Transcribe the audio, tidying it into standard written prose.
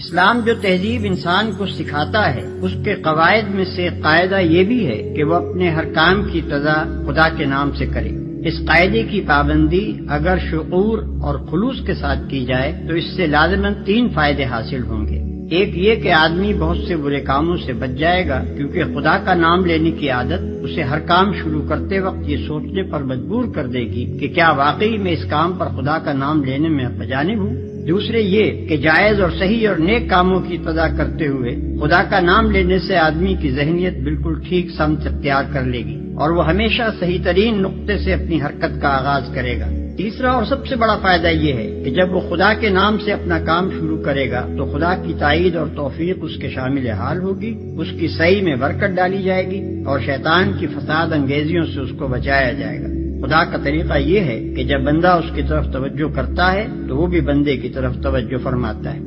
इस्लाम जो तहजीब इंसान को सिखाता है उसके कवायद में से कायदा ये भी है कि वो अपने हर काम की इब्तिदा खुदा के नाम से करे। इस कायदे की पाबंदी अगर शुऊर और खुलूस के साथ की जाए तो इससे लाज़िमन 3 फायदे हासिल होंगे। एक ये कि आदमी बहुत से बुरे कामों से बच जाएगा, क्योंकि खुदा का नाम लेने की आदत उसे हर काम शुरू करते वक्त ये सोचने पर मजबूर कर देगी कि क्या वाकई में इस काम पर खुदा का नाम लेने में बजानिब हूँ। दूसरे ये कि जायज और सही और नेक कामों की इब्तिदा करते हुए खुदा का नाम लेने से आदमी की ज़हनियत बिल्कुल ठीक समत इख्तियार कर लेगी और वो हमेशा सही तरीन नुक्ते से अपनी हरकत का आगाज करेगा। तीसरा और सबसे बड़ा फायदा ये है कि जब वो खुदा के नाम से अपना काम शुरू करेगा तो खुदा की ताईद और तौफीक उसके शामिल हाल होगी, उसकी सही में बरकत डाली जाएगी और शैतान की फसाद अंगेजियों से उसको बचाया जाएगा। खुदा का तरीका ये है कि जब बंदा उसकी तरफ तवज्जो करता है तो वो भी बंदे की तरफ तवज्जो फरमाता है।